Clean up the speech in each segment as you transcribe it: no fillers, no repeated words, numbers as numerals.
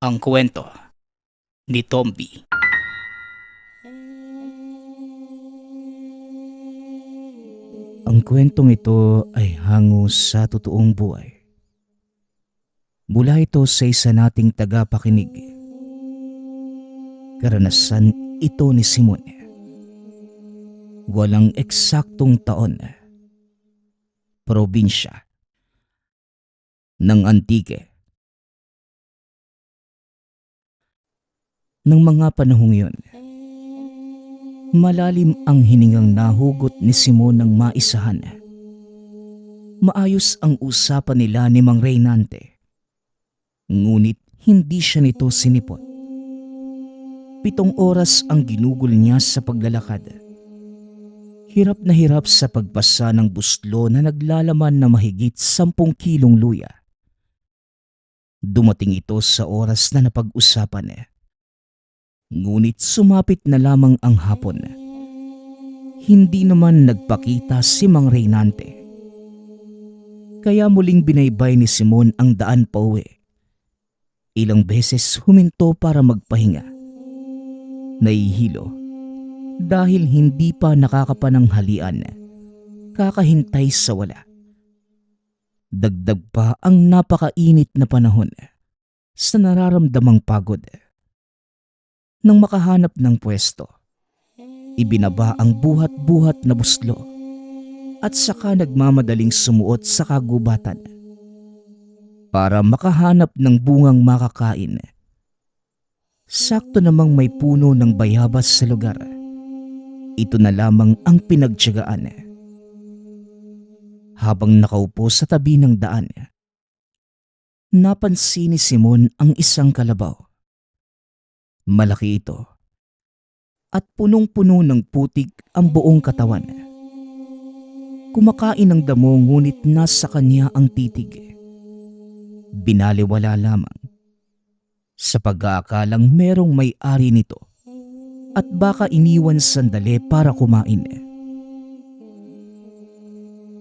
Ang kwento ni Tomby. Ang kwentong ito ay hango sa totoong buhay. Mula ito sa isa nating tagapakinig. Karanasan ito ni Simon. Walang eksaktong taon. Probinsya ng Antique. Ng mga panahong yun, malalim ang hiningang nahugot ni Simon ng maisahan. Maayos ang usapan nila ni Mang Reynante. Ngunit hindi siya nito sinipot. 7 oras ang ginugol niya sa paglalakad. Hirap na hirap sa pagpasa ng buslo na naglalaman na mahigit 10 kilong luya. Dumating ito sa oras na napag-usapan. Ngunit sumapit na lamang ang hapon. Hindi naman nagpakita si Mang Reynante. Kaya muling binaybay ni Simon ang daan pauwi. Ilang beses huminto para magpahinga. Nahihilo dahil hindi pa nakakapananghalian. Kakahintay sa wala. Dagdag pa ang napakainit na panahon sa nararamdamang pagod. Nang makahanap ng pwesto, ibinaba ang buhat-buhat na buslo at saka nagmamadaling sumuot sa kagubatan para makahanap ng bungang makakain. Sakto namang may puno ng bayabas sa lugar. Ito na lamang ang pinagtiyagaan. Habang nakaupo sa tabi ng daan, napansin ni Simon ang isang kalabaw. Malaki ito at punong-puno ng putik ang buong katawan. Kumakain ng damo ngunit nasa kanya ang titig. Binaliwala lamang sa pag-aakalang merong may-ari nito at baka iniwan sandali para kumain.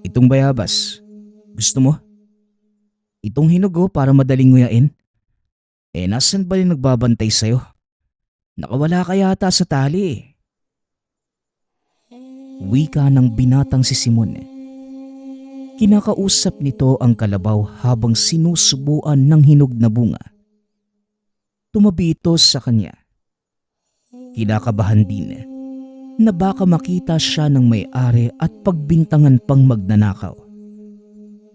Itong bayabas, gusto mo? Itong hinugo para madaling nguyain? Nasan ba yung nagbabantay sa'yo? Nakawala ka yata sa tali. Wika ng binatang si Simon. Kinakausap nito ang kalabaw habang sinusubuan ng hinog na bunga. Tumabi ito sa kanya. Kinakabahan din na baka makita siya ng may-ari at pagbintangan pang magnanakaw.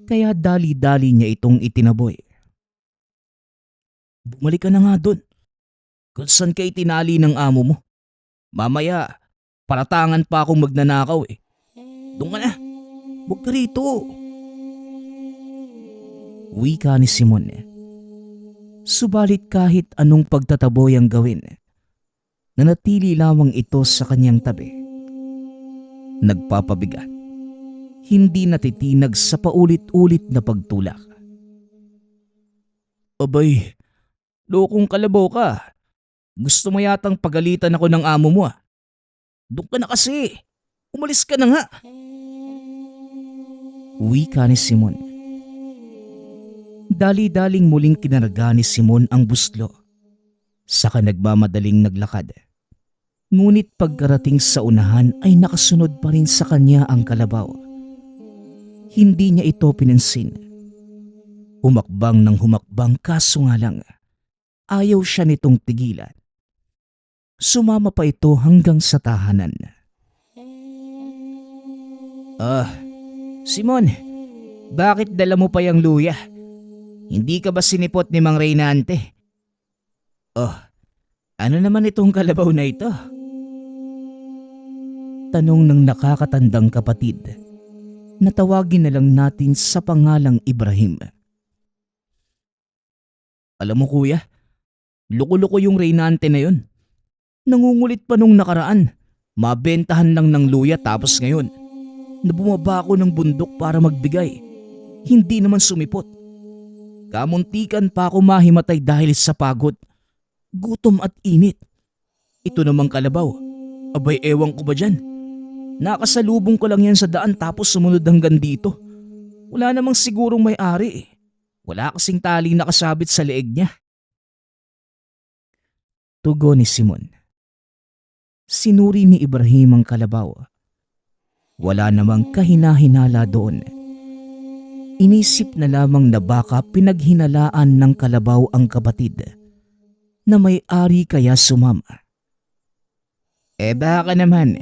Kaya dali-dali niya itong itinaboy. Bumalik ka na nga dun. Kung saan ka itinali ng amo mo? Mamaya, paratangan pa akong magnanakaw eh. Doon ka na. Huwag ka rito. Wika ni Simon. Subalit kahit anong pagtataboy ang gawin, nanatili lamang ito sa kanyang tabi. Nagpapabigat. Hindi natitinag sa paulit-ulit na pagtulak. Abay, lokong kalabaw ka. Gusto mo yatang pagalitan ako ng amo mo ah. Doon ka na kasi. Umalis ka na nga. Wika ni Simon. Dali-daling muling kinarga ni Simon ang buslo. Saka nagmamadaling naglakad. Ngunit pagkarating sa unahan ay nakasunod pa rin sa kanya ang kalabaw. Hindi niya ito pinansin. Humakbang ng humakbang kaso nga lang, ayaw siya nitong tigilan. Sumama pa ito hanggang sa tahanan. Simon, bakit dala mo pa yung luya? Hindi ka ba sinipot ni Mang Reynante? Ano naman itong kalabaw na ito? Tanong ng nakakatandang kapatid na tawagin na lang natin sa pangalang Ibrahim. Alam mo kuya, loko-loko yung Reynante na yun. Nangungulit pa nung nakaraan. Mabentahan lang ng luya tapos ngayon nabumaba ako ng bundok para magbigay. Hindi naman sumipot. Kamuntikan pa ako mahimatay dahil sa pagod, gutom at init. Ito namang kalabaw. Abay ewan ko ba dyan? Nakasalubong ko lang yan sa daan tapos sumunod hanggang dito. Wala namang sigurong may-ari eh. Wala kasing tali nakasabit sa leeg niya. Tugon ni Simon. Sinuri ni Ibrahim ang kalabaw. Wala namang kahina-hinala doon. Inisip na lamang na baka pinaghinalaan ng kalabaw ang kapatid na may-ari kaya sumama. Baka naman,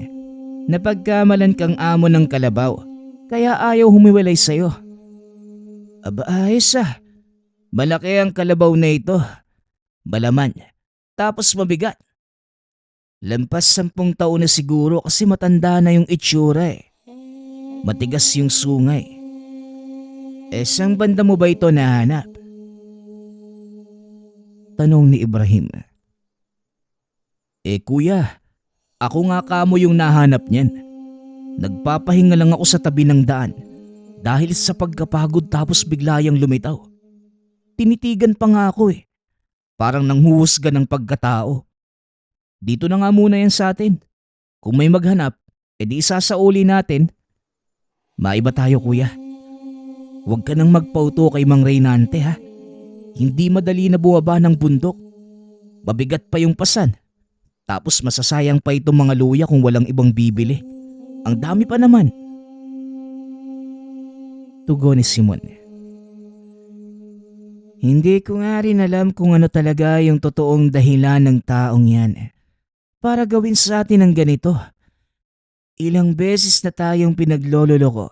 napagkamalan kang amo ng kalabaw kaya ayaw humiwalay sa'yo. Aba ayos ah, malaki ang kalabaw na ito. Balaman, tapos mabigat. Lampas 10 taon na siguro kasi matanda na yung itsura eh. Matigas yung sungay. Saan banda mo ba ito nahanap? Tanong ni Ibrahim. Kuya, ako nga kamo yung nahanap niyan. Nagpapahinga lang ako sa tabi ng daan dahil sa pagkapagod tapos biglayang lumitaw. Tinitigan pa nga ako eh. Parang nanghuhusga ng pagkatao. Dito na nga muna yan sa atin. Kung may maghanap, edi isasauli natin. Maiba tayo kuya. Huwag ka nang magpauto kay Mang Reynante ha. Hindi madali na bumaba ng bundok. Mabigat pa yung pasan. Tapos masasayang pa itong mga luya kung walang ibang bibili. Ang dami pa naman. Tugon ni Simon. Hindi ko nga rin alam kung ano talaga yung totoong dahilan ng taong yan para gawin sa atin ang ganito. Ilang beses na tayong pinaglololoko.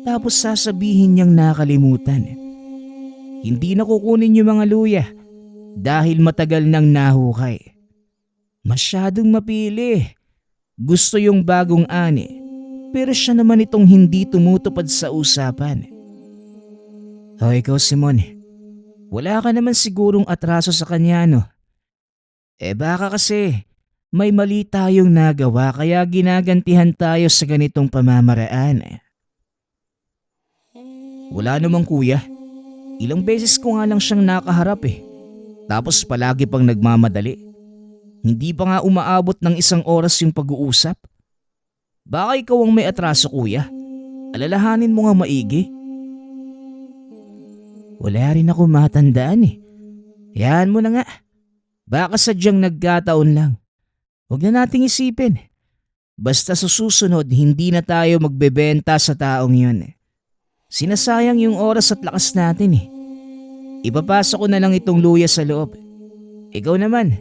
Tapos sasabihin niyang nakalimutan. Hindi na kukunin yung mga luya dahil matagal nang nahukay. Masyadong mapili. Gusto yung bagong ani pero siya naman itong hindi tumutupad sa usapan. O ikaw Simon, wala ka naman sigurong atraso sa kanya no? Baka kasi may mali tayong nagawa kaya ginagantihan tayo sa ganitong pamamaraan. Wala namang kuya. Ilang beses ko nga lang siyang nakaharap eh. Tapos palagi pang nagmamadali. Hindi pa nga umaabot ng 1 oras yung pag-uusap. Baka ikaw ang may atraso kuya. Alalahanin mo nga maigi. Wala rin ako matandaan eh. Hayaan mo na nga. Baka sadyang nagkataon lang. Huwag na nating isipin. Basta sa susunod hindi na tayo magbebenta sa taong yun. Sinasayang yung oras at lakas natin eh. Ipapasok ko na lang itong luya sa loob. Ikaw naman,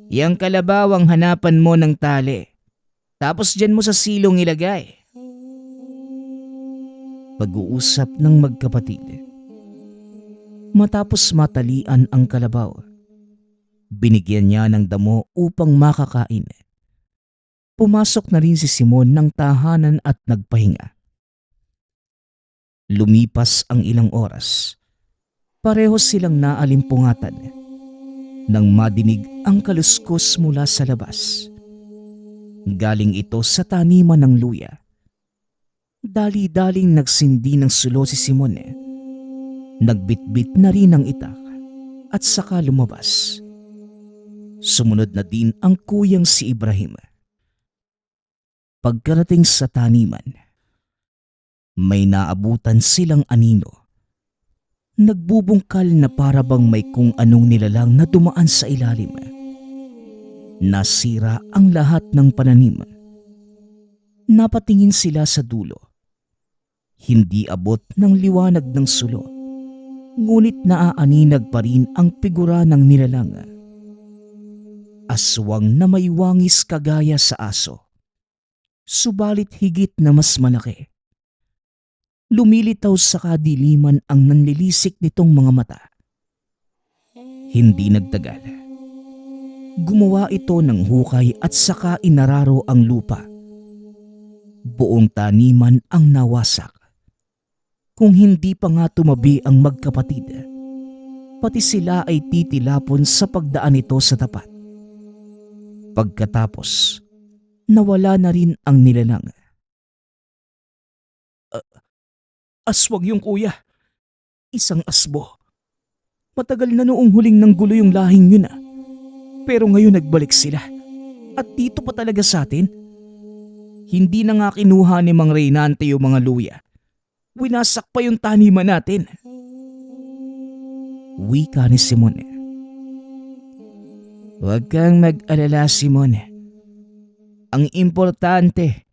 yang kalabaw ang hanapan mo ng tali. Tapos dyan mo sa silong ilagay. Pag-uusap ng magkapatid. Matapos matalian ang kalabaw, binigyan niya ng damo upang makakain. Pumasok na rin si Simon ng tahanan at nagpahinga. Lumipas ang ilang oras. Pareho silang naalimpungatan nang madinig ang kaluskos mula sa labas. Galing ito sa taniman ng luya. Dali-daling nagsindi ng sulo si Simon. Nagbitbit na rin ang itak at saka lumabas. Sumunod na din ang kuyang si Ibrahim. Pagkarating sa taniman, may naabutan silang anino. Nagbubungkal na para bang may kung anong nilalang na dumaan sa ilalim. Nasira ang lahat ng pananim. Napatingin sila sa dulo. Hindi abot ng liwanag ng sulo, ngunit naaaninag pa rin ang figura ng nilalang. Aswang na may wangis kagaya sa aso, subalit higit na mas malaki. Lumilitaw sa kadiliman ang nanlilisik nitong mga mata. Hindi nagtagal. Gumawa ito ng hukay at saka inararo ang lupa. Buong taniman ang nawasak. Kung hindi pa nga tumabi ang magkapatid, pati sila ay titilapon sa pagdaan nito sa tapat. Pagkatapos, nawala na rin ang nilalang. Aswang yung kuya. Isang asbo. Matagal na noong huling ng gulo yung lahing yun ah. Pero ngayon nagbalik sila. At dito pa talaga sa atin. Hindi na nga kinuha ni Mang Reynante yung mga luya. Winasak pa yung taniman natin. Wika ni Simon. Huwag kang mag-alala, Simon. Ang importante,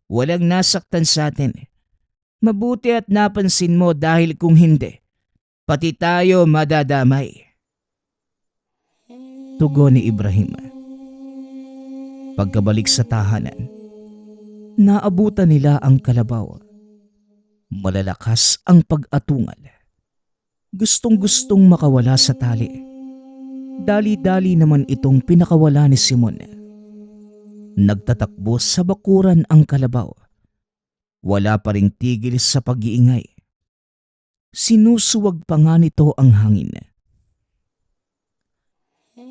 walang nasaktan sa atin. Mabuti at napansin mo dahil kung hindi, pati tayo madadamay. Tugon ni Ibrahim. Pagkabalik sa tahanan, naabutan nila ang kalabaw. Malalakas ang pag-atungal. Gustong-gustong makawala sa tali. Dali-dali naman itong pinakawala ni Simon. Nagtatakbo sa bakuran ang kalabaw. Wala pa ring tigil sa pag-iingay. Sinusuwag pa nga nito ang hangin.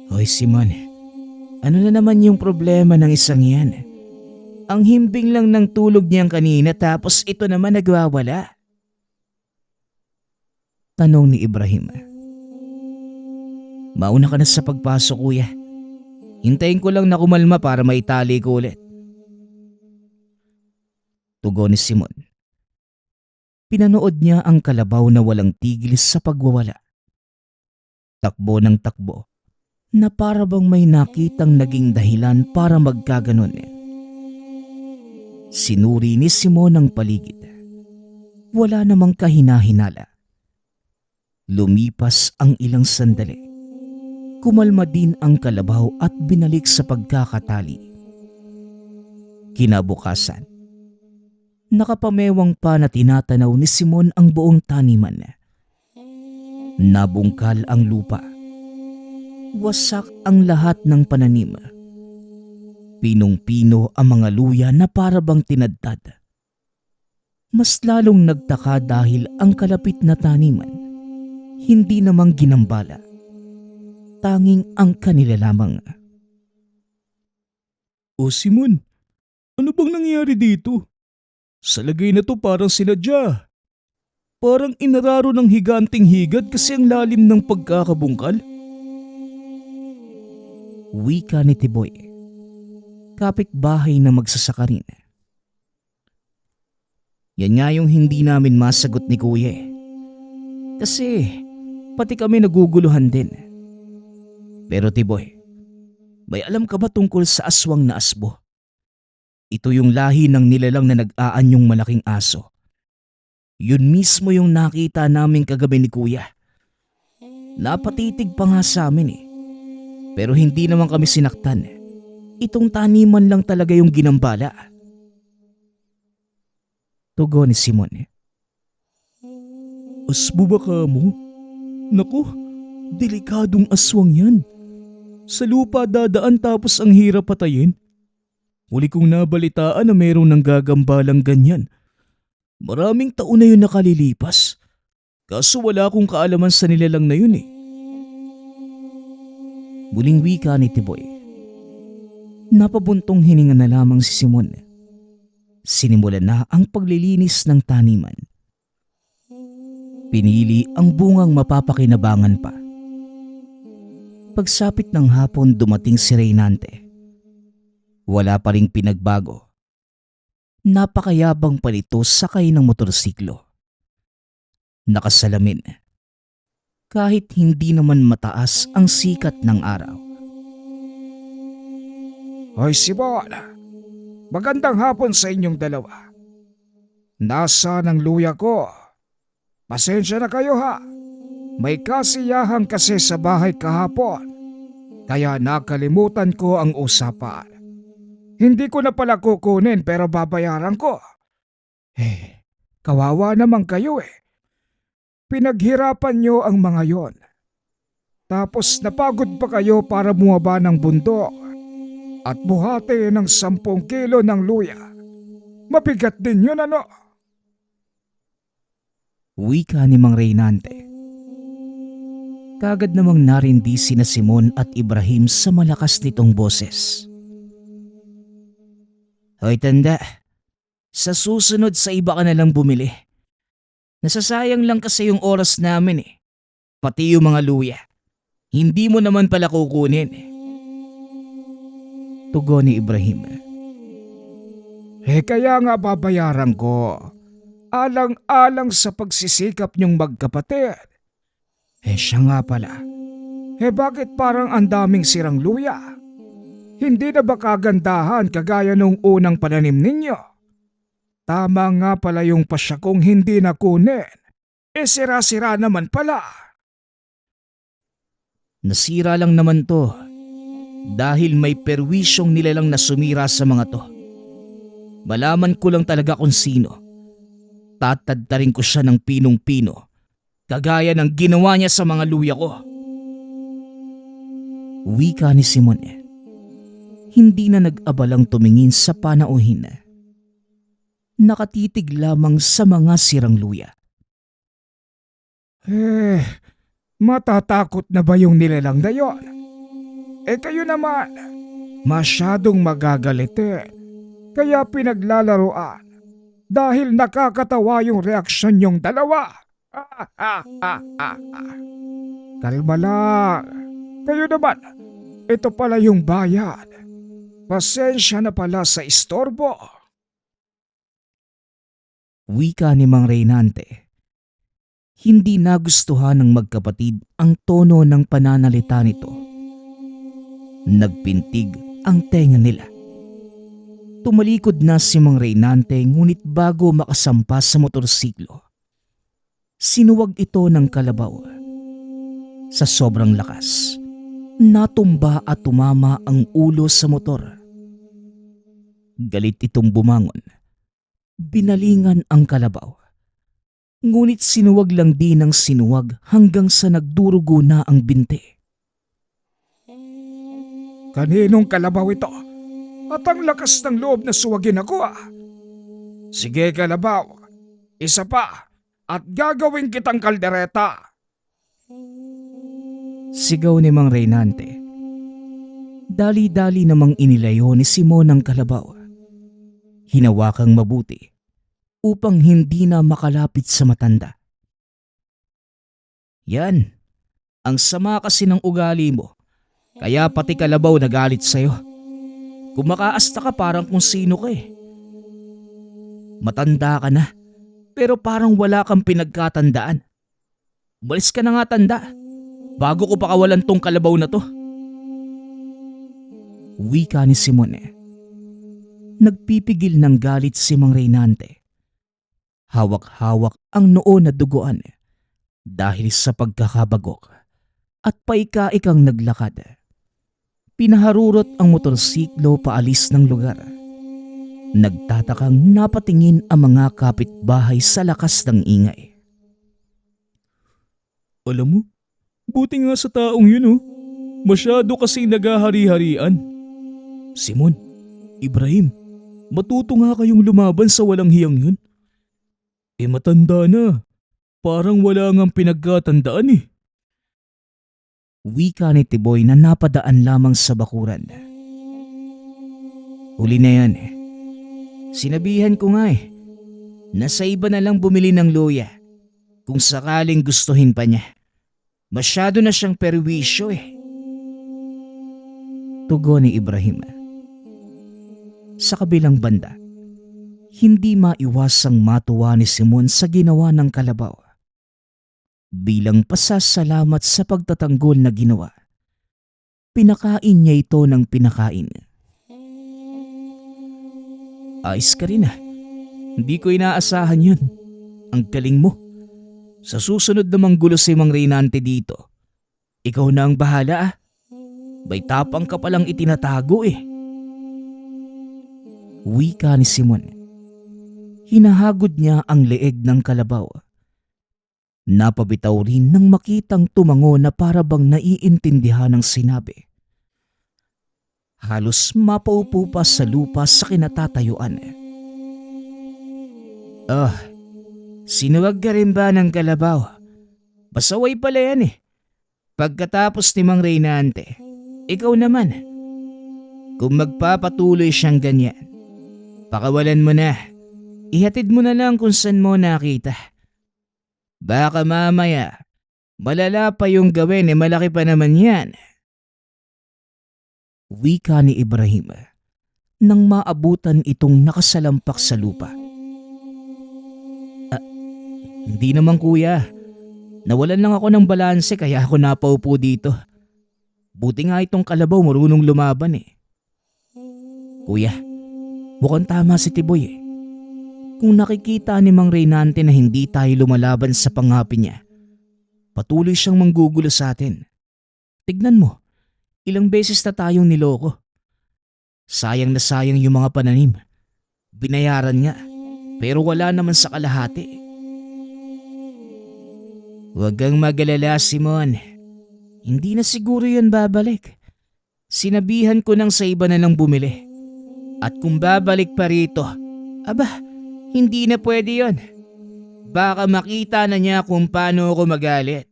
Hoy Simon, ano na naman yung problema ng isang yan? Ang himbing lang ng tulog niyang kanina tapos ito naman nagwawala. Tanong ni Ibrahim. Mauna ka na sa pagpasok, kuya. Hintayin ko lang na kumalma para maitali ko ulit. Tugon ni Simon. Pinanood niya ang kalabaw na walang tigil sa pagwawala. Takbo ng takbo na para bang may nakitang naging dahilan para magkaganon. Sinuri ni Simon ang paligid. Wala namang kahinahinala. Lumipas ang ilang sandali. Kumalma din ang kalabaw at binalik sa pagkakatali. Kinabukasan, nakapamewang pa na tinatanaw ni Simon ang buong taniman. Nabungkal ang lupa. Wasak ang lahat ng pananim. Pinong-pino ang mga luya na parabang tinadtad. Mas lalong nagtaka dahil ang kalapit na taniman, hindi namang ginambala. Tanging ang kanila lamang. O Simon, ano bang nangyari dito? Sa lagay na to parang sinadya. Parang inararo ng higanting higad kasi ang lalim ng pagkakabungkal. Wika ni Tiboy. Kapitbahay na magsasaka rin. Yan nga yung hindi namin masagot ni Kuya. Kasi pati kami naguguluhan din. Pero Tiboy, may alam ka ba tungkol sa aswang na asbo? Ito yung lahi ng nilalang na nag-aanyong malaking aso. Yun mismo yung nakita namin kagabi ni Kuya. Napatitig pa nga sa amin eh. Pero hindi naman kami sinaktan. Itong taniman lang talaga yung ginambala. Tugon ni Simon. Asbo ba ka mo? Naku, delikadong aswang yan. Sa lupa dadaan tapos ang hirap patayin. Huli kong nabalitaan na mayroong nanggagambalang ganyan. Maraming taon na yun nakalilipas. Kaso wala akong kaalaman sa nilalang na yun eh. Muling wika ni Tiboy. Napabuntong hininga na lamang si Simon. Sinimulan na ang paglilinis ng taniman. Pinili ang bungang mapapakinabangan pa. Pagsapit ng hapon dumating si Reynante. Wala pa ring pinagbago. Napakayabang pa nito sakay ng motorsiklo. Nakasalamin. Kahit hindi naman mataas ang sikat ng araw. Hoy Simon, magandang hapon sa inyong dalawa. Nasaan ang luya ko? Pasensya na kayo ha. May kasiyahan kasi sa bahay kahapon, kaya nakalimutan ko ang usapan. Hindi ko na pala kukunin pero babayaran ko. Kawawa naman kayo eh. Pinaghirapan nyo ang mga yon. Tapos napagod pa kayo para bumaba ng bundok at buhati ng 10 kilo ng luya. Mabigat din yun ano? Wika ni Mang Reynante. Kagad namang narindi sina Simon at Ibrahim sa malakas nitong boses. Hoy tanda, sa susunod sa iba ka na lang bumili. Nasasayang lang kasi yung oras namin eh. Pati yung mga luya. Hindi mo naman pala kukunin. Tugon ni Ibrahim. Kaya nga babayaran ko. Alang-alang sa pagsisikap niyong magkapatid. Siya nga pala. Bakit parang ang daming sirang luya? Hindi na ba kagandahan kagaya nung unang pananim ninyo? Tama nga pala yung pasya kong hindi nakunin. Sira-sira naman pala. Nasira lang naman to dahil may perwisyong nilalang na sumira sa mga to. Malaman ko lang talaga kung sino. Tatadtarin ko siya ng pinong-pino, kagaya ng ginawa niya sa mga luya ko. Wika ni Simon. Hindi na nag-abalang tumingin sa panauhin. Nakatitig lamang sa mga sirang luya. Matatakot na ba yung nilalang na yon? Kayo naman, masyadong magagalitin. Kaya pinaglalaroan dahil nakakatawa yung reaksyon yung dalawa. Kalma lang. Kayo naman, ito pala yung bayad. Pasensya na pala sa istorbo. Wika ni Mang Reynante. Hindi nagustuhan ng magkapatid ang tono ng pananalita nito. Nagpintig ang tenga nila. Tumalikod na si Mang Reynante ngunit bago makasampa sa motorsiklo, sinuwag ito ng kalabaw. Sa sobrang lakas, natumba at tumama ang ulo sa motor. Galit itong bumangon. Binalingan ang kalabaw. Ngunit sinuwag lang din ng sinuwag hanggang sa nagdurugo na ang binti. Kaninong kalabaw ito? At ang lakas ng loob na suwagin ako Sige kalabaw, isa pa at gagawin kitang kaldereta. Sigaw ni Mang Reynante. Dali-dali namang inilayo ni Simon ang kalabaw. Hinawakang mabuti upang hindi na makalapit sa matanda. Yan, ang sama kasi ng ugali mo, kaya pati kalabaw nagalit sa'yo. Kumakaasta ka parang kung sino ka Matanda ka na, pero parang wala kang pinagkatandaan. Umalis ka na nga tanda, bago ko pakawalan tong kalabaw na to. Wika ni Simon. Nagpipigil ng galit si Mang Reynante. Hawak-hawak ang noo na duguan dahil sa pagkakabagok at paika-ikang naglakad. Pinaharurot ang motorsiklo paalis ng lugar. Nagtatakang napatingin ang mga kapitbahay sa lakas ng ingay. Alam mo, buti nga sa taong yun Masyado kasi naghahari-harian. Simon, Ibrahim, matuto nga kayong lumaban sa walang hiyang yun. Matanda na. Parang wala ngang pinagkatandaan Wika ni Tiboy na napadaan lamang sa bakuran. Huli na yan Sinabihan ko nga nasa iba na lang bumili ng luya kung sakaling gustuhin pa niya. Masyado na siyang perwisyo Tugon ni Ibrahim. Sa kabilang banda, hindi maiwasang matuwa ni Simon sa ginawa ng kalabaw. Bilang pasasalamat sa pagtatanggol na ginawa, pinakain niya ito ng pinakain. Ayos ka rin Hindi ko inaasahan yun. Ang galing mo. Sa susunod namang gulo si Mang Reynante dito, ikaw na ang bahala May tapang ka palang itinatago Wika ni Simon. Hinahagod niya ang leeg ng kalabaw. Napabitaw rin nang makitang tumango na para bang naiintindihan ng sinabi. Halos mapaupo pa sa lupa sa kinatatayuan. Sinuwag ka rin ba ng kalabaw? Pasaway pala yan Pagkatapos ni Mang Reynante, ikaw naman. Kung magpapatuloy siyang ganyan, pakawalan mo na. Ihatid mo na lang kung saan mo nakita. Baka mamaya, malala pa yung gawin malaki pa naman yan. Wika ni Ibrahim nang maabutan itong nakasalampak sa lupa. Hindi naman kuya. Nawalan lang ako ng balanse kaya ako napaupo dito. Buti nga itong kalabaw marunong lumaban eh. Kuya, mukhang tama si Tiboy eh. Kung nakikita ni Mang Reynante na hindi tayo lumalaban sa pangapi niya, patuloy siyang manggugulo sa atin. Tignan mo, ilang beses na tayong niloko. Sayang na sayang yung mga pananim. Binayaran nga, pero wala naman sa kalahati. Huwag kang mag-alala, Simon. Hindi na siguro yan babalik. Sinabihan ko nang sa iba na lang bumili. At kung babalik pa rito, aba, hindi na pwede yon. Baka makita na niya kung paano ako magalit.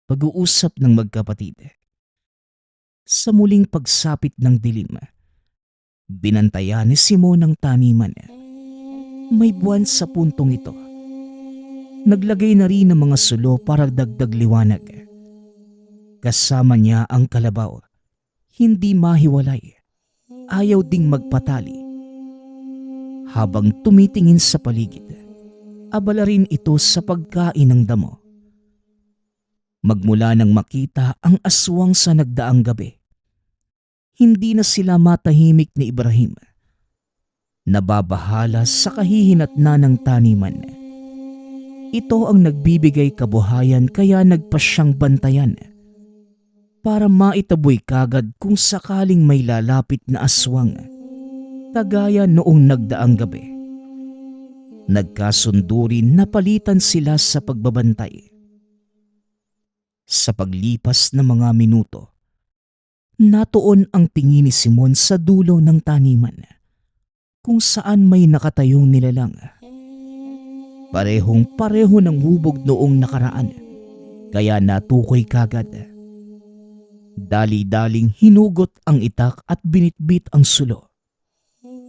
Pag-uusap ng magkapatid. Sa muling pagsapit ng dilim, binantayan ni Simon ang taniman. May buwan sa puntong ito. Naglagay na rin ng mga sulo para dagdag liwanag. Kasama niya ang kalabaw. Hindi mahiwalay. Ayaw ding magpatali. Habang tumitingin sa paligid, abala rin ito sa pagkain ng damo. Magmula nang makita ang aswang sa nagdaang gabi, hindi na sila matahimik ni Ibrahim. Nababahala sa kahihinatnan ng taniman. Ito ang nagbibigay kabuhayan kaya nagpa siyang bantayan para maitaboy kagad kung sakaling may lalapit na aswang, kagaya noong nagdaang gabi. Nagkasundo rin na palitan sila sa pagbabantay. Sa paglipas ng mga minuto, natuon ang tingin ni Simon sa dulo ng taniman kung saan may nakatayong nilalang. Parehong-pareho ng hubog noong nakaraan, kaya natukoy kagad. Dali-daling hinugot ang itak at binitbit ang sulo.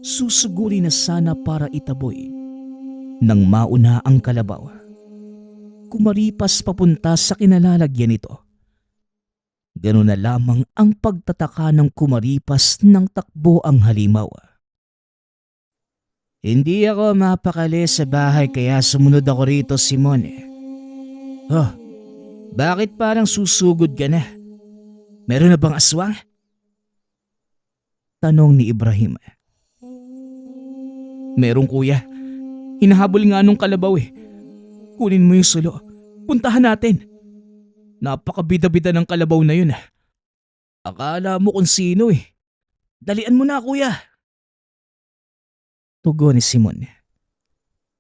Susuguri na sana para itaboy nang mauna ang kalabaw. Kumaripas papunta sa kinalalagyan nito. Ganun na lamang ang pagtataka ng kumaripas ng takbo ang halimaw. Hindi ako mapakali sa bahay kaya sumunod ako rito, Simon. Oh, bakit parang susugod ka na? Meron na bang aswang? Tanong ni Ibrahim. Meron, kuya. Hinahabol nga nung kalabaw eh. Kunin mo yung sulo. Puntahan natin. Napakabida-bida ng kalabaw na yun. Akala mo kung sino eh. Dalian mo na, kuya. Tugon ni Simon.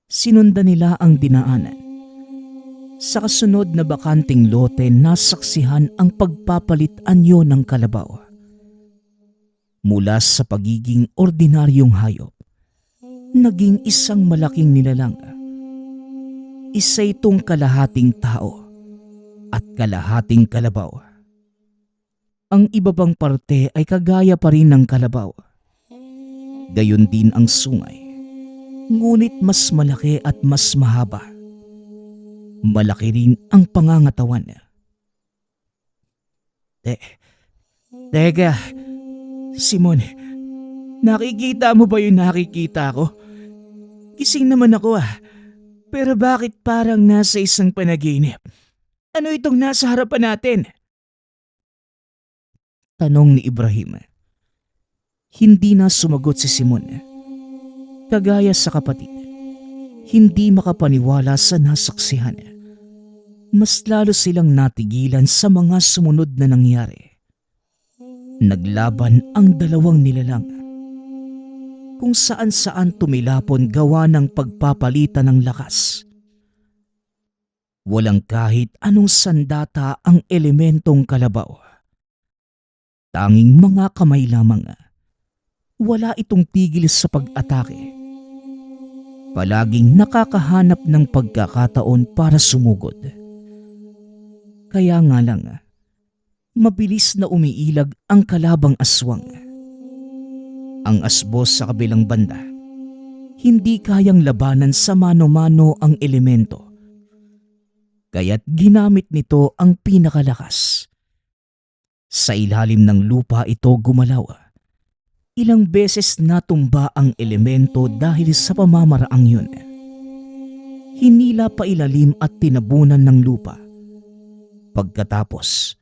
Sinundan nila ang dinaanan. Sa kasunod na bakanting lote, nasaksihan ang pagpapalit anyo ng kalabaw. Mula sa pagiging ordinaryong hayop, naging isang malaking nilalang. Isa itong kalahating tao at kalahating kalabaw. Ang iba pang parte ay kagaya pa rin ng kalabaw. Gayon din ang sungay, ngunit mas malaki at mas mahaba. Malaki rin ang pangangatawan. Teka, Simon, nakikita mo ba yung nakikita ko? Gising naman ako pero bakit parang nasa isang panaginip? Ano itong nasa harapan natin? Tanong ni Ibrahim. Hindi na sumagot si Simon. Kagaya sa kapatid, hindi makapaniwala sa nasaksihan. Mas lalo silang natigilan sa mga sumunod na nangyari. Naglaban ang dalawang nilalang. Kung saan-saan tumilapon gawa ng pagpapalitan ng lakas. Walang kahit anong sandata ang elementong kalabaw. Tanging mga kamay lamang. Wala itong tigil sa pag-atake. Palaging nakakahanap ng pagkakataon para sumugod. Kaya nga lang, mabilis na umiilag ang kalabang aswang. Ang asbos sa kabilang banda, hindi kayang labanan sa mano-mano ang elemento. Kaya't ginamit nito ang pinakalakas. Sa ilalim ng lupa ito gumalaw. Ilang beses natumba ang elemento dahil sa pamamaraang yun. Hinila pa ilalim at tinabunan ng lupa. Pagkatapos,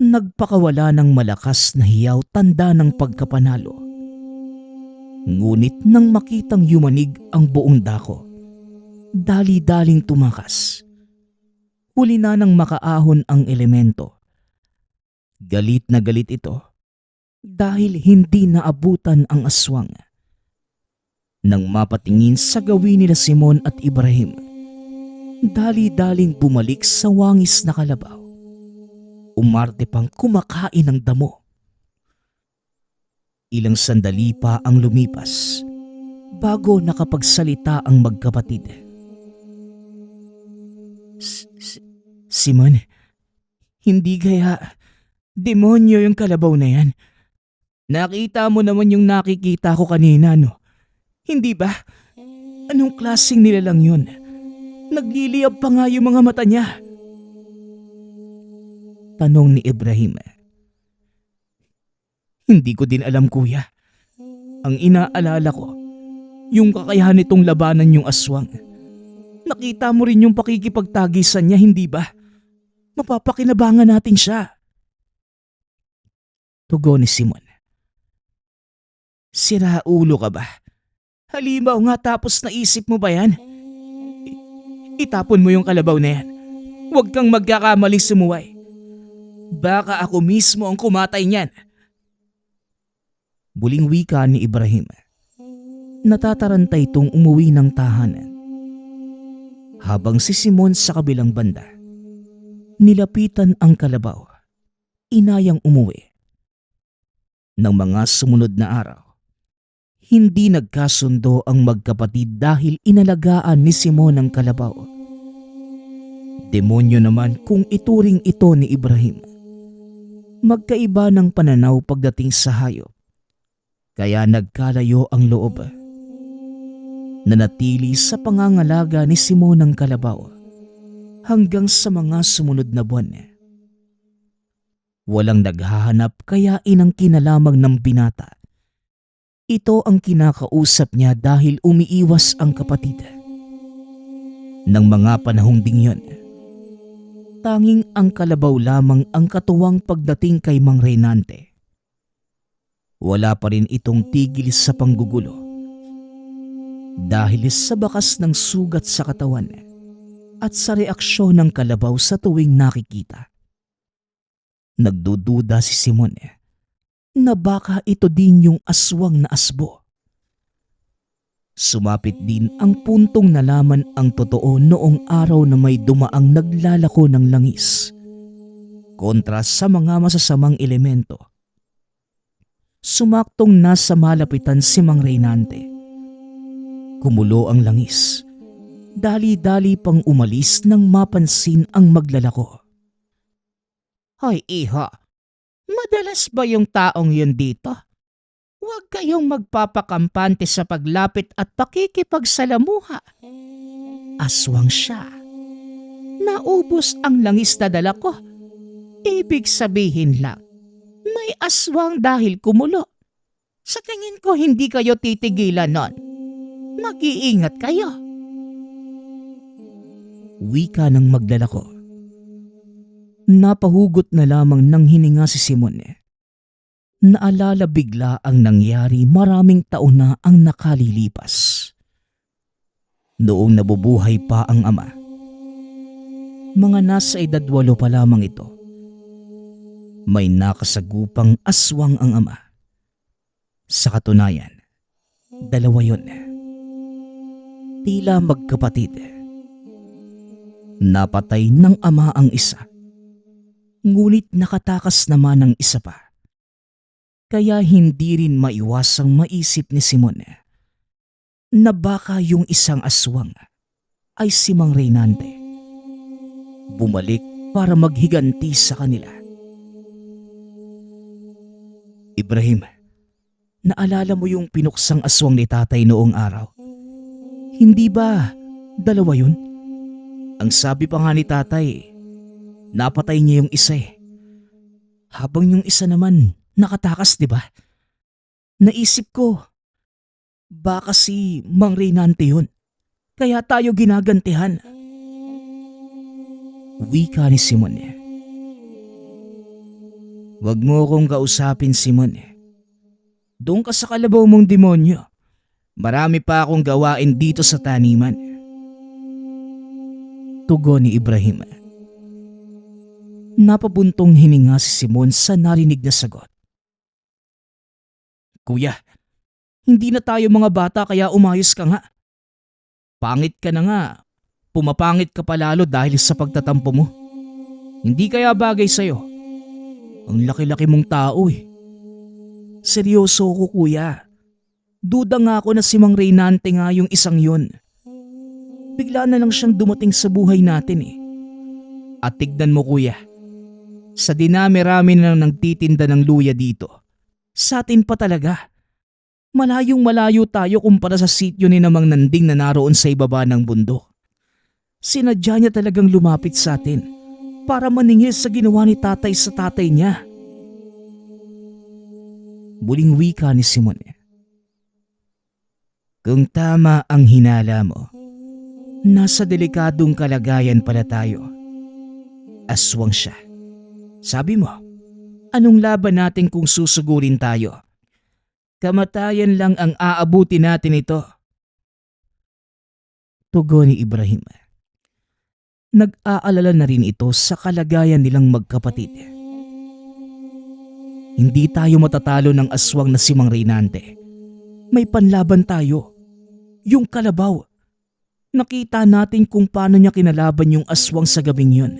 Nagpakawala ng malakas na hiyaw tanda ng pagkapanalo. Ngunit nang makitang yumanig ang buong dako, dali-daling tumakas. Huli na nang makaahon ang elemento. Galit na galit ito dahil hindi naabutan ang aswang. Nang mapatingin sa gawin nila Simon at Ibrahim, dali-daling bumalik sa wangis na kalabaw. Umarte pang kumakain ng damo. Ilang sandali pa ang lumipas bago nakapagsalita ang magkapatid. Simon, hindi kaya demonyo yung kalabaw na yan? Nakita mo naman yung nakikita ko kanina, no? Hindi ba? Anong klaseng nilalang yun? Nagliliyab pa nga yung mga mata niya. Tanong ni Ibrahim. Hindi ko din alam, kuya. Ang inaalala ko, yung kakayahan nitong labanan yung aswang. Nakita mo rin yung pakikipagtagisan niya, hindi ba? Mapapakinabangan natin siya. Tugon ni Simon. Sira ulo ka ba? Halimaw nga, tapos naisip mo ba yan? Itapon mo yung kalabaw na yan. Huwag kang magkakamaling sumuway. Baka ako mismo ang kumatay niyan. Buling wika ni Ibrahim. Natataranta itong umuwi ng tahanan. Habang si Simon sa kabilang banda, nilapitan ang kalabaw. Inayang umuwi. Nang mga sumunod na araw, hindi nagkasundo ang magkapatid dahil inalagaan ni Simon ang kalabaw. Demonyo naman kung ituring ito ni Ibrahim. Magkaiba ng pananaw pagdating sa hayop, kaya nagkalayo ang loob. Nanatili sa pangangalaga ni Simon ang kalabaw hanggang sa mga sumunod na buwan. Walang naghahanap kaya inangkin na lamang ng binata. Ito ang kinakausap niya dahil umiiwas ang kapatid. Nang mga panahong ding yun, tanging ang kalabaw lamang ang katuwang pagdating kay Mang Reynante. Wala pa rin itong tigil sa panggugulo dahil sa bakas ng sugat sa katawan at sa reaksyon ng kalabaw sa tuwing nakikita. Nagdududa si Simon na baka ito din yung aswang na asbo. Sumapit din ang puntong nalaman ang totoo noong araw na may dumaang naglalako ng langis kontra sa mga masasamang elemento. Sumaktong nasa malapitan si Mang Reynante. Kumulo ang langis. Dali-dali pang umalis nang mapansin ang maglalako. Hoy iho, madalas ba yung taong yun dito? Huwag kayong magpapakampante sa paglapit at pakikipagsalamuha. Aswang siya. Naubos ang langis na dala ko. Ibig sabihin lang, may aswang dahil kumulo. Sa tingin ko hindi kayo titigilan nun. Mag-iingat kayo. Wika ng maglalako. Napahugot na lamang ng hininga si Simon. Naalala bigla ang nangyari maraming taon na ang nakalilipas. Noong nabubuhay pa ang ama. Mga nasa edad 8 pa lamang ito. May nakasagupang aswang ang ama. Sa katunayan, 2 yun. Tila magkapatid. Napatay ng ama ang isa. Ngunit nakatakas naman ang isa pa. Kaya hindi rin maiwasang maisip ni Simon na baka yung isang aswang ay si Mang Reynante. Bumalik para maghiganti sa kanila. Ibrahim, naalala mo yung pinuksang aswang ni tatay noong araw? Hindi ba 2 yun? Ang sabi pa nga ni tatay, napatay niya yung isa habang yung isa naman nakatakas, di ba? Naisip ko, baka si Mang Reynante yun. Kaya tayo ginagantihan. Wika ni Simon. Huwag mo akong kausapin, Simon. Doon ka sa kalabaw mong demonyo. Marami pa akong gawain dito sa taniman. Tugon ni Ibrahim. Napabuntong hininga si Simon sa narinig na sagot. Kuya, hindi na tayo mga bata kaya umayos ka nga. Pangit ka na nga. Pumapangit ka pa lalo dahil sa pagtatampo mo. Hindi kaya bagay sa'yo. Ang laki-laki mong tao eh. Seryoso ko kuya. Duda nga ako na si Mang Reynante nga yung isang yun. Bigla na lang siyang dumating sa buhay natin eh. At tignan mo kuya. Sa dinami-rami na nagtitinda ng luya dito. Sa atin pa talaga. Malayong malayo tayo kumpara sa sityo ni Namang Nanding na naroon sa ibaba ng bundok. Sinadya niya talagang lumapit sa atin para maningil sa ginawa ni tatay sa tatay niya. Muling wika ni Simon. Kung tama ang hinala mo, nasa delikadong kalagayan pala tayo. Aswang siya. Sabi mo, anong laban natin kung susugurin tayo? Kamatayan lang ang aabuti natin ito. Tugon ni Ibrahim. Nag-aalala na rin ito sa kalagayan nilang magkapatid. Hindi tayo matatalo ng aswang na si Mang Reynante. May panlaban tayo. Yung kalabaw. Nakita natin kung paano niya kinalaban yung aswang sa gabing yun.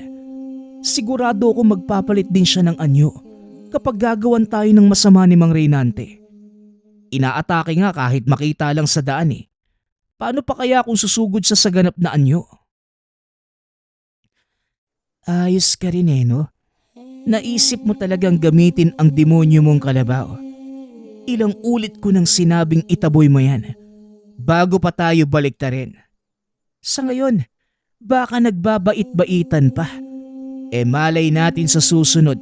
Sigurado ako magpapalit din siya ng anyo kapag gagawan tayo ng masama ni Mang Reynante. Inaatake nga kahit makita lang sa daan eh. Paano pa kaya kung susugod siya sa ganap na anyo? Ayos ka rin eh, no? Naisip mo talagang gamitin ang demonyo mong kalabaw. Ilang ulit ko nang sinabing itaboy mo yan bago pa tayo baliktarin. Sa ngayon, baka nagbabait-baitan pa. Eh malay natin sa susunod,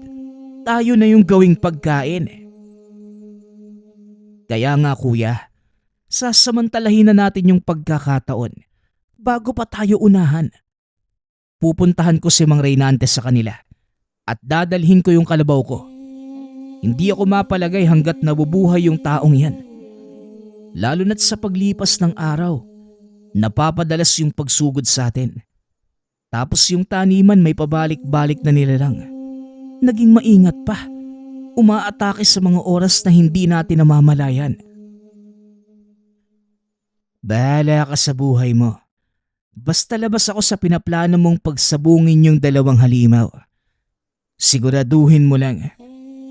tayo na yung gawing pagkain. Kaya nga kuya, sasamantalahin na natin yung pagkakataon bago pa tayo unahan. Pupuntahan ko si Mang Reynante sa kanila at dadalhin ko yung kalabaw ko. Hindi ako mapalagay hanggat nabubuhay yung taong yan. Lalo na't sa paglipas ng araw, napapadalas yung pagsugod sa atin. Tapos yung taniman may pabalik-balik na nilalang. Naging maingat pa. Umaatake sa mga oras na hindi natin namamalayan. Bahala ka sa buhay mo. Basta labas ako sa pinaplano mong pagsabungin yung dalawang halimaw. Siguraduhin mo lang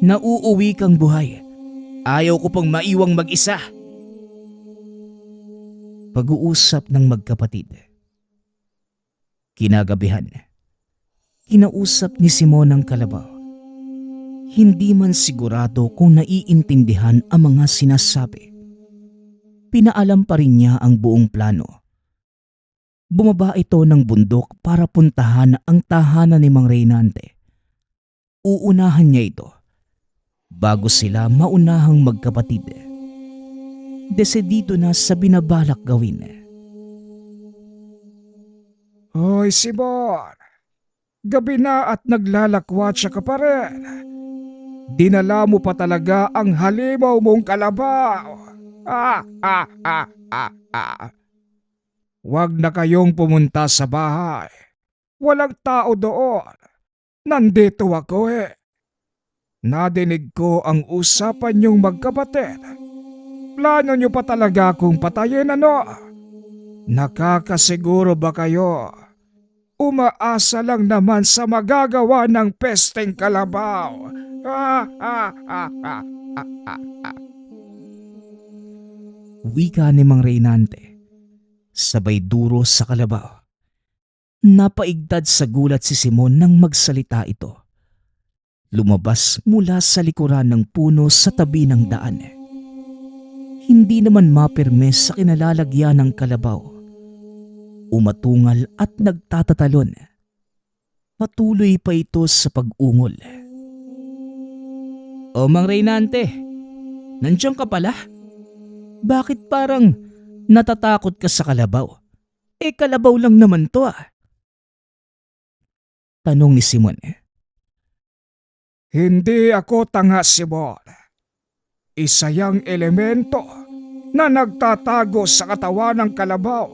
na uuwi kang buhay. Ayaw ko pang maiwang mag-isa. Pag-uusap ng magkapatid. Kinagabihan, kinausap ni Simon ang kalabaw. Hindi man sigurado kung naiintindihan ang mga sinasabi. Pinaalam pa rin niya ang buong plano. Bumaba ito ng bundok para puntahan ang tahanan ni Mang Reynante. Uunahan niya ito bago sila maunahang magkapatid. Desidido na sa binabalak gawin. Hoy Simon, gabi na at naglalakwatsa ka pa rin. Dinala mo pa talaga ang halimaw mong kalabaw. Huwag na kayong pumunta sa bahay. Walang tao doon. Nandito ako eh. Nadinig ko ang usapan niyong magkapatid. Plano niyo pa talaga akong patayin ano? Nakakasiguro ba kayo? Umaasa lang naman sa magagawa ng pesteng kalabaw. Wika ni Mang Reynante. Sabay duro sa kalabaw. Napaigtad sa gulat si Simon nang magsalita ito. Lumabas mula sa likuran ng puno sa tabi ng daan. Hindi naman mapirme sa kinalalagyan ng kalabaw. Umatungal at nagtatatalon. Patuloy pa ito sa pag-ungol. O Mang Reynante, nandiyan ka pala? Bakit parang natatakot ka sa kalabaw? Eh kalabaw lang naman to ah. Tanong ni Simon. Hindi ako tanga, Simon. Isa yang elemento na nagtatago sa katawan ng kalabaw.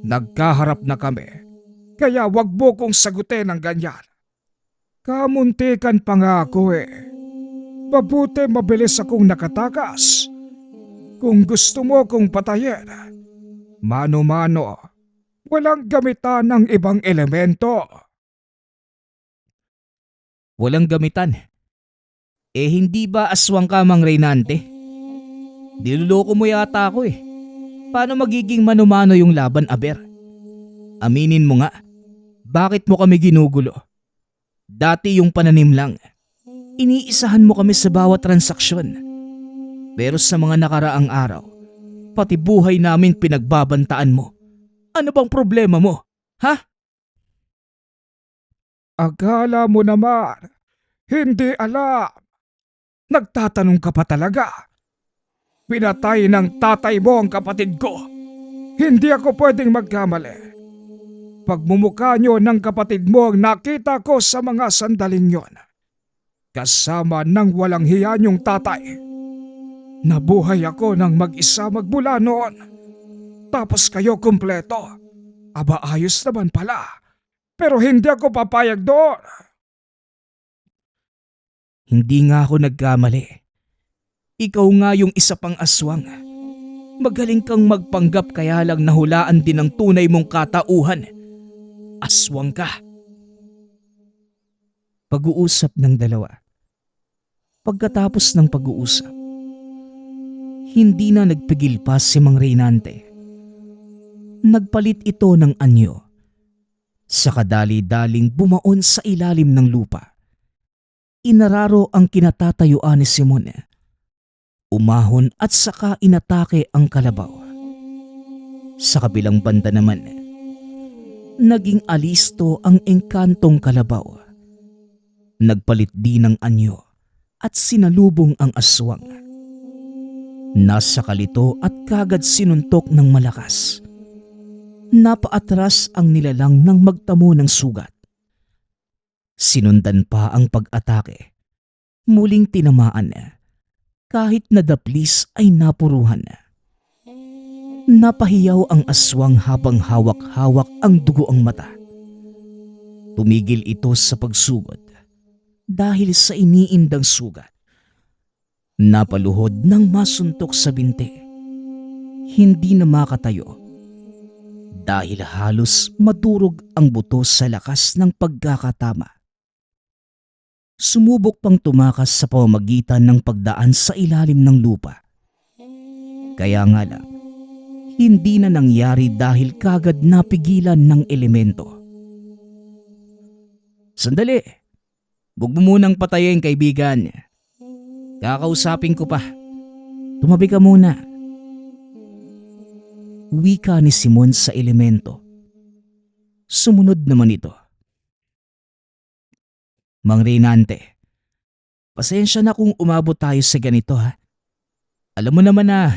Nagkaharap na kami, kaya wag mo kong sagutin ng ganyan. Kamuntikan pa nga ako eh. Mabuti mabilis akong nakatakas. Kung gusto mo kong patayin, mano-mano, walang gamitan ng ibang elemento. Walang gamitan. Eh hindi ba aswang ka, Mang Reynante? Niloloko mo yata ako eh. Paano magiging mano-mano yung laban, Aber? Aminin mo nga, bakit mo kami ginugulo? Dati yung pananim lang. Iniisahan mo kami sa bawat transaksyon. Pero sa mga nakaraang araw, pati buhay namin pinagbabantaan mo. Ano bang problema mo? Ha? Akala mo naman, hindi alam. Nagtatanong ka pa talaga. Pinatay ng tatay mo ang kapatid ko. Hindi ako pwedeng magkamali. Pagmumukha nyo ng kapatid mo ang nakita ko sa mga sandaling yon. Kasama ng walang hiya niyong tatay. Nabuhay ako ng mag-isa magmula noon. Tapos kayo kumpleto. Aba ayos naman pala. Pero hindi ako papayag doon. Hindi nga ako nagkamali. Ikaw nga yung isa pang aswang. Magaling kang magpanggap kaya lang nahulaan din ang tunay mong katauhan. Aswang ka. Pag-uusap ng dalawa. Pagkatapos ng pag-uusap, hindi na nagpigil pa si Mang Reynante. Nagpalit ito ng anyo. Sa kadali-daling bumaon sa ilalim ng lupa. Inararo ang kinatatayuan ni Simon. Umahon at saka inatake ang kalabaw. Sa kabilang banda naman, naging alisto ang engkantong kalabaw. Nagpalit din ng anyo at sinalubong ang aswang. Nasa kalito at kagad sinuntok ng malakas. Napaatras ang nilalang ng magtamo ng sugat. Sinundan pa ang pag-atake. Muling tinamaan. Kahit nadaplis ay napuruhan. Napahiyaw ang aswang habang hawak-hawak ang dugoong mata. Tumigil ito sa pagsugod dahil sa iniindang sugat. Napaluhod ng masuntok sa binti. Hindi na makatayo dahil halos madurog ang buto sa lakas ng pagkakatama. Sumubok pang tumakas sa pamamagitan ng pagdaan sa ilalim ng lupa. Kaya nga lang, hindi na nangyari dahil kagad napigilan ng elemento. Sandali! Huwag mo munang patayin, kaibigan. Kakausapin ko pa. Tumabi ka muna. Wika ni Simon sa elemento. Sumunod naman ito. Mang Reynante, pasensya na kung umabot tayo sa ganito ha. Alam mo naman na,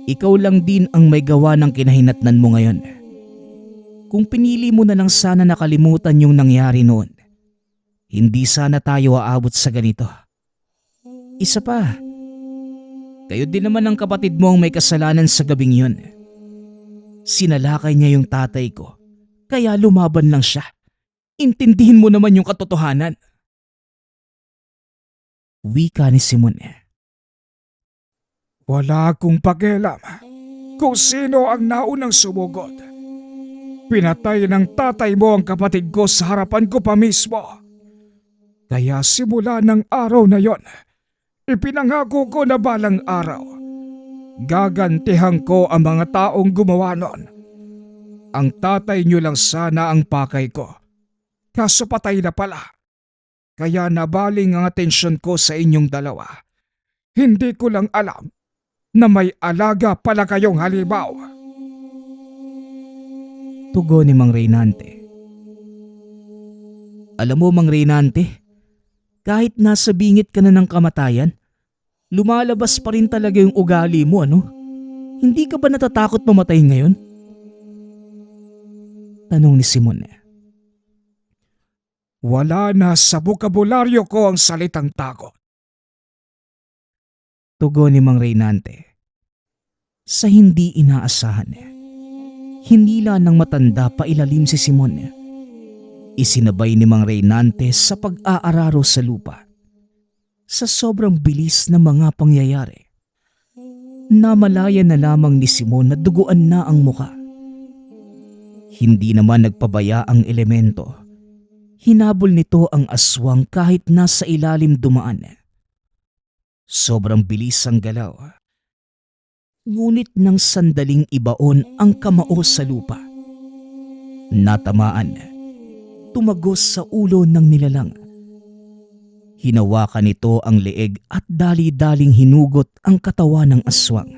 ikaw lang din ang may gawa ng kinahinatnan mo ngayon. Kung pinili mo na lang sana nakalimutan yung nangyari noon, hindi sana tayo aabot sa ganito. Isa pa, kayo din naman ang kapatid mo ang may kasalanan sa gabing yun. Sinalakay niya yung tatay ko, kaya lumaban lang siya. Intindihin mo naman yung katotohanan. Wika ni Simon. Wala akong pakialam kung sino ang naunang sumugod. Pinatay ng tatay mo ang kapatid ko sa harapan ko pa mismo. Kaya simula ng araw na yon, ipinangako ko na balang araw, gagantihan ko ang mga taong gumawa nun. Ang tatay niyo lang sana ang pakay ko. Kaso patay na pala. Kaya nabaling ang atensyon ko sa inyong dalawa. Hindi ko lang alam na may alaga pala kayong halimaw. Tugon ni Mang Reynante. Alam mo, Mang Reynante, kahit nasa bingit ka na ng kamatayan, lumalabas pa rin talaga yung ugali mo, ano? Hindi ka ba natatakot mamatay ngayon? Tanong ni Simon. Wala na sa bokabularyo ko ang salitang takot. Tugon ni Mang Reynante. Sa hindi inaasahan, hinila ng matanda pa ilalim si Simon. Isinabay ni Mang Reynante sa pag-aararo sa lupa. Sa sobrang bilis ng mga pangyayari, namalayan na lamang ni Simon na duguan na ang muka. Hindi naman nagpabaya ang elemento. Hinabol nito ang aswang kahit nasa ilalim dumaan. Sobrang bilis ang galaw. Ngunit nang sandaling ibaon ang kamao sa lupa, natamaan, tumagos sa ulo ng nilalang. Hinawakan nito ang leeg at dali-daling hinugot ang katawan ng aswang.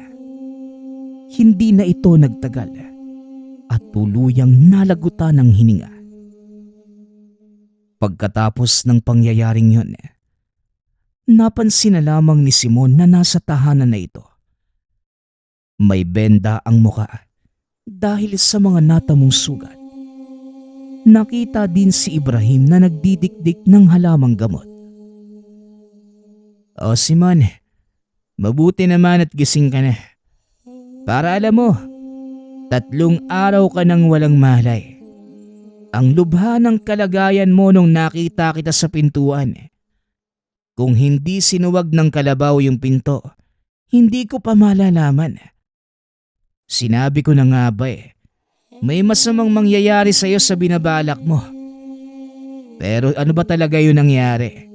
Hindi na ito nagtagal at tuluyang nalagutan ng hininga. Pagkatapos ng pangyayaring yun, napansin na lamang ni Simon na nasa tahanan na ito. May benda ang muka dahil sa mga natamong sugat. Nakita din si Ibrahim na nagdidikdik ng halamang gamot. O Simon, mabuti naman at gising ka na. Para alam mo, 3 araw ka nang walang malay. Ang lubha ng kalagayan mo nung nakita kita sa pintuan. Kung hindi sinuwag ng kalabaw yung pinto, hindi ko pa malalaman. Sinabi ko na nga ba may masamang mangyayari sa'yo sa binabalak mo. Pero ano ba talaga yung nangyari?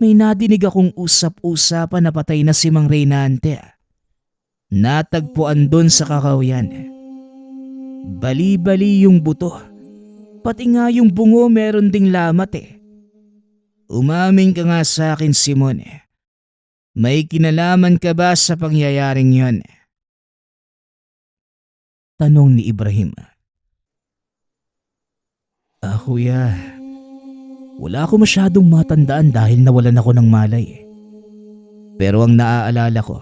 May nadinig akong usap-usapan na patay na si Mang Reynante. Natagpuan doon sa kakawyan. Bali-bali yung buto. Pati nga yung bungo meron ding lamat. Umamin ka nga sa akin, Simon. May kinalaman ka ba sa pangyayaring yon? Tanong ni Ibrahim. Kuya, wala ako masyadong matandaan dahil nawalan ako ng malay. Pero ang naaalala ko,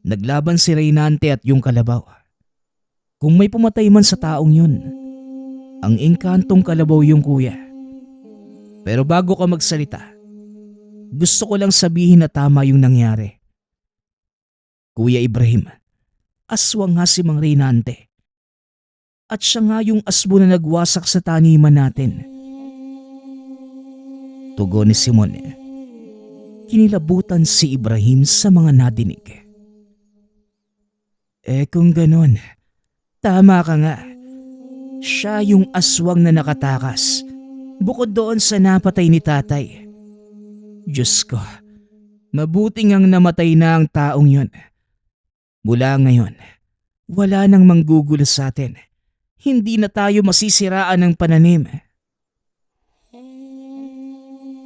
naglaban si Reynante at yung kalabaw. Kung may pumatay man sa taong yun, ang engkantong kalabaw yung kuya. Pero bago ka magsalita, gusto ko lang sabihin na tama yung nangyari. Kuya Ibrahim, aswang nga si Mang Reynante. At siya nga yung asbo na nagwasak sa taniman natin. Tugon ni Simon. Kinilabutan si Ibrahim sa mga nadinig. Kung ganon, tama ka nga. Siya yung aswang na nakatakas, bukod doon sa napatay ni tatay. Diyos ko, mabuti ngang namatay na ang taong yun. Mula ngayon, wala nang manggugulo sa atin. Hindi na tayo masisiraan ng pananim.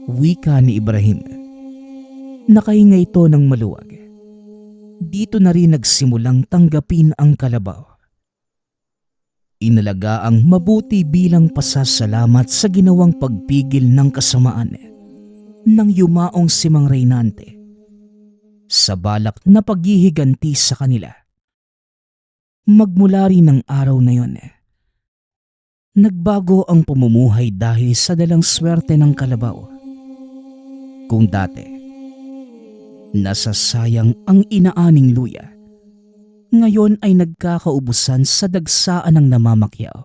Wika ni Ibrahim. Nakahinga ito ng maluwag. Dito na rin nagsimulang tanggapin ang kalabaw. Inalaga ang mabuti bilang pasasalamat sa ginawang pagpigil ng kasamaan nang yumaong si Mang Reynante sa balak na paghihiganti sa kanila. Magmula rin ng araw na yon, nagbago ang pamumuhay dahil sa dalang swerte ng kalabaw. Kung dati, nasasayang ang inaaning luya, ngayon ay nagkakaubusan sa dagsaan ng namamakyaw.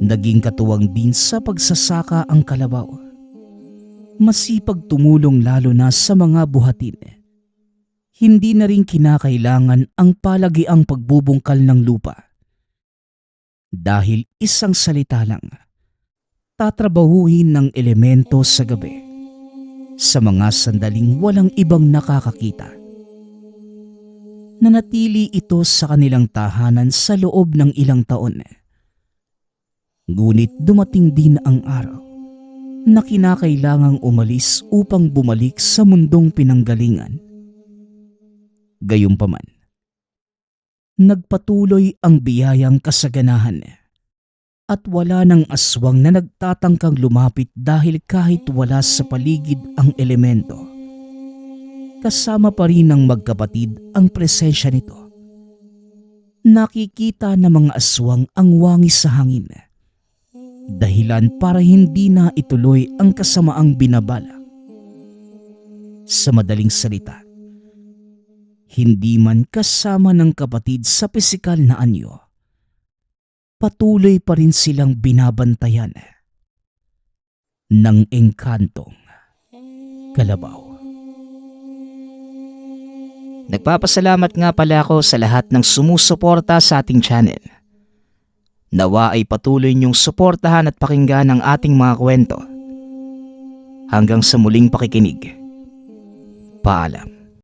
Naging katuwang din sa pagsasaka ang kalabaw. Masipag tumulong lalo na sa mga buhatin. Hindi na rin kinakailangan ang palagiang pagbubungkal ng lupa. Dahil isang salita lang, tatrabahuhin ng elemento sa gabi sa mga sandaling walang ibang nakakakita. Nanatili ito sa kanilang tahanan sa loob ng ilang taon. Ngunit dumating din ang araw na kinakailangang umalis upang bumalik sa mundong pinanggalingan. Gayunpaman, nagpatuloy ang biyayang kasaganahan at wala ng aswang na nagtatangkang lumapit dahil kahit wala sa paligid ang elemento, kasama pa rin ng magkapatid ang presensya nito. Nakikita ng mga aswang ang wangis sa hangin. dahilan para hindi na ituloy ang kasamaang binabalak. Sa madaling salita, hindi man kasama ng kapatid sa pisikal na anyo, patuloy pa rin silang binabantayan ng engkantong kalabaw. Nagpapasalamat nga pala ako sa lahat ng sumusuporta sa ating channel. Nawa ay patuloy niyong suportahan at pakinggan ang ating mga kwento. Hanggang sa muling pakikinig. Paalam.